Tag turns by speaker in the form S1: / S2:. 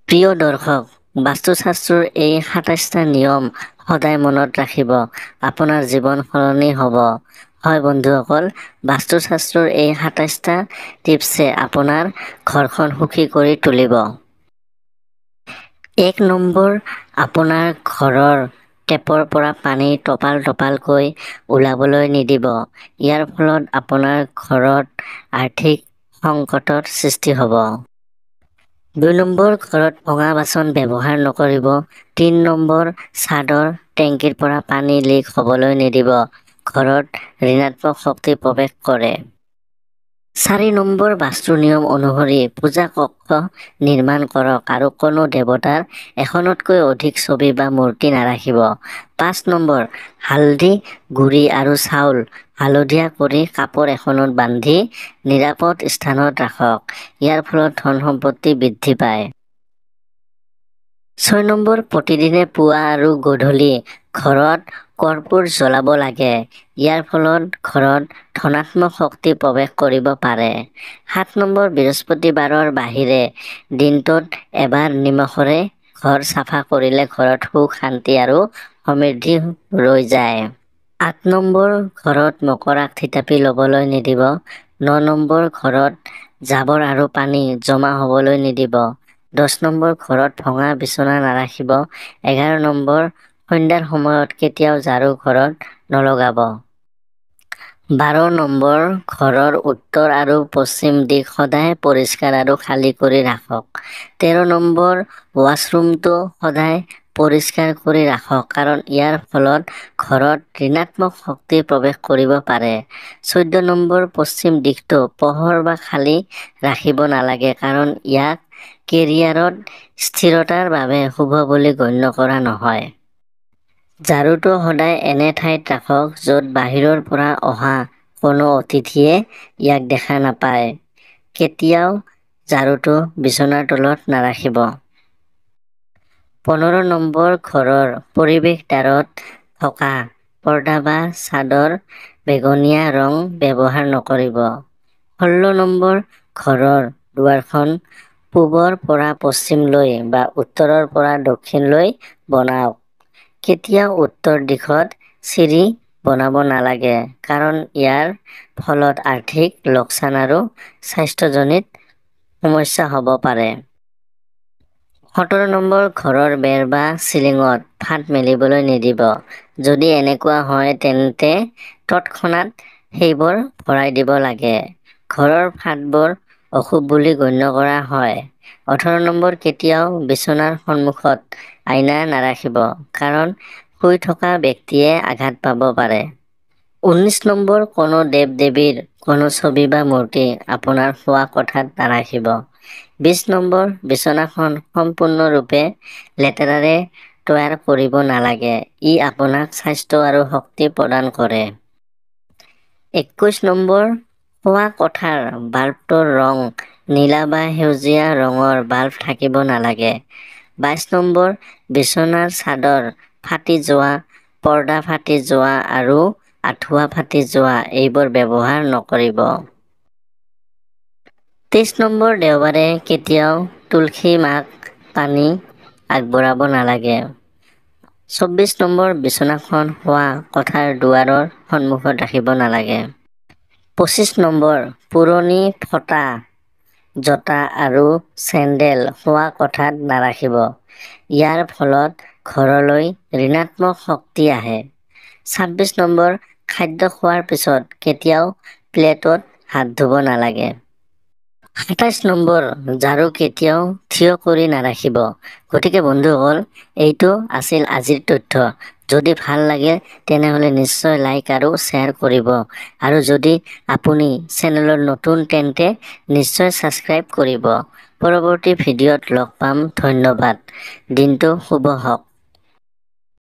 S1: প্ৰিয় দৰ্শক, বাস্তুশাস্ত্ৰৰ এই ২৭টা নিয়ম সদায় মনত ৰাখিব, আপোনাৰ জীৱন সলনি হ'ব। হয় বন্ধুসকল, বাস্তুশাস্ত্ৰৰ এই ২৭টা টিপছে আপোনাৰ ঘৰখন সুখী কৰি তুলিব। ১ নম্বৰ, আপোনাৰ ঘৰৰ টেপৰ পৰা পানী টপাল টপালকৈ ওলাবলৈ নিদিব। ইয়াৰ ফলত আপোনাৰ ঘৰত আৰ্থিক সংকটৰ সৃষ্টি হ'ব। ২ নম্বৰ, ঘৰত ভঙা বাচন ব্যৱহাৰ নকৰিব। ৩ নম্বৰ, ছাদৰ টেংকিৰ পৰা পানী লিক হ'বলৈ নিদিব। ঘৰত ঋণাত্মক শক্তি প্ৰৱেশ কৰে। ৪ নম্বৰ, বাস্তুৰ নিয়ম অনুসৰি পূজা কক্ষ নিৰ্মাণ কৰক আৰু কোনো দেৱতাৰ এখনতকৈ অধিক ছবি বা মূৰ্তি নাৰাখিব। ৫ নম্বৰ, হালধি গুড়ি আৰু চাউল হালধীয়া কৰি কাপোৰ এখনত বান্ধি নিৰাপদ স্থানত ৰাখক। ইয়াৰ ফলত ধন সম্পত্তি বৃদ্ধি পায়। ৬ নম্বৰ, প্ৰতিদিনে পুৱা আৰু গধূলি ঘৰত কৰ্পূৰ জ্বলাব লাগে। ইয়াৰ ফলত ঘৰত ধনাত্মক শক্তি প্ৰৱেশ কৰিব পাৰে। ৭ নম্বৰ, বৃহস্পতিবাৰৰ বাহিৰে দিনটোত এবাৰ নিমখৰে ঘৰ চাফা কৰিলে ঘৰত সুখ, শান্তি আৰু সমৃদ্ধি ৰৈ যায়। ৮ নম্বৰ, ঘৰত মকৰাক থিতাপি ল'বলৈ নিদিব। ৯ নম্বৰ, ঘৰত জাবৰ আৰু পানী জমা হ'বলৈ নিদিব। ১০ নম্বৰ, ঘৰত ভঙা বিচনা নাৰাখিব। ১১ নম্বৰ, সন্ধিয়াৰ সময়ত কেতিয়াও ঝাৰু ঘৰত নলগাব। ১২ নম্বৰ, ঘৰৰ উত্তৰ আৰু পশ্চিম দিশ সদায় পৰিষ্কাৰ আৰু খালী কৰি ৰাখক। ১৩ নম্বৰ, ৱাশ্বৰুমটো সদায় পৰিষ্কাৰ কৰি ৰাখক কাৰণ ইয়াৰ ফলত ঘৰত ঋণাত্মক শক্তি প্ৰৱেশ কৰিব পাৰে। ১৪ নম্বৰ, পশ্চিম দিশটো পোহৰ বা খালী ৰাখিব নালাগে কাৰণ ইয়াক কেৰিয়াৰত স্থিৰতাৰ বাবে শুভ বুলি গণ্য কৰা নহয়। ঝাৰুটো সদায় এনে ঠাইত ৰাখক য'ত বাহিৰৰ পৰা অহা কোনো অতিথিয়ে ইয়াক দেখা নাপায়। কেতিয়াও ঝাৰুটো বিচনাৰ তলত নাৰাখিব। ১৫ নম্বৰ, ঘৰৰ প্ৰৱেশদ্বাৰত থকা পৰ্দা বা চাদৰ বেঙুনীয়া ৰং ব্যৱহাৰ নকৰিব। ১৬ নম্বৰ, ঘৰৰ দুৱাৰখন পূবৰ পৰা পশ্চিমলৈ বা উত্তৰৰ পৰা দক্ষিণলৈ বনাওক। কেতিয়াও উত্তৰ দিশত চিৰি বনাব নালাগে কাৰণ ইয়াৰ ফলত আৰ্থিক লোকচান আৰু স্বাস্থ্যজনিত সমস্যা হ'ব পাৰে। ১৭ নম্বৰ, ঘৰৰ বেৰ বা চিলিঙত ফাট মেলিবলৈ নিদিব। যদি এনেকুৱা হয় তেন্তে তৎক্ষণাত সেইবোৰ ভৰাই দিব লাগে। ঘৰৰ ফাটবোৰ অশুভ বুলি গণ্য কৰা হয়। ১৮ নম্বৰ, কেতিয়াও বিচনাৰ সন্মুখত আইনা নাৰাখিব কাৰণ শুই থকা ব্যক্তিয়ে আঘাত পাব পাৰে। ১৯ নম্বৰ, কোনো দেৱ-দেৱীৰ কোনো ছবি বা মূৰ্তি আপোনাৰ শোৱা কোঠাত নাৰাখিব। ২০ নম্বৰ, বিচনাখন সম্পূৰ্ণৰূপে লেতেৰাৰে তৈয়াৰ কৰিব নালাগে। ই আপোনাক স্বাস্থ্য আৰু শক্তি প্ৰদান কৰে। ২১ নম্বৰ, শোৱা কোঠাৰ বাল্বটোৰ ৰং নীলা বা সেউজীয়া ৰঙৰ বাল্ব থাকিব নালাগে। ২২ নম্বৰ, বিচনাৰ চাদৰ ফাটি যোৱা, পৰ্দা ফাটি যোৱা আৰু আঁঠুৱা ফাটি যোৱা এইবোৰ ব্যৱহাৰ নকৰিব। ২৩ নম্বৰ, দেওবাৰে কেতিয়াও তুলসী মাক পানী আগবঢ়াব নালাগে। ২৪ নম্বৰ, বিচনাখন শোৱা কোঠাৰ দুৱাৰৰ সন্মুখত ৰাখিব নালাগে। ২৫ নম্বৰ, পুৰণি ফটা জোতা আৰু চেণ্ডেল শোৱা কোঠাত নাৰাখিব। ইয়াৰ ফলত ঘৰলৈ ঋণাত্মক শক্তি আহে। ২৬ নম্বৰ, খাদ্য খোৱাৰ পিছত কেতিয়াও প্লেটত হাত ধুব নালাগে। ২৭ নম্বৰ, ঝাৰু কেতিয়াও থিয় কৰি নাৰাখিব। গতিকে বন্ধুসকল, এইটো আছিল আজিৰ তথ্য। যদি ভাল লাগে তেনেহ'লে নিশ্চয় লাইক আৰু শ্বেয়াৰ কৰিব আৰু যদি আপুনি চেনেলত নতুন তেন্তে নিশ্চয় ছাবস্ক্ৰাইব কৰিব। পৰৱৰ্তী ভিডিঅ'ত লগ পাম। ধন্যবাদ। দিনটো শুভ হওক।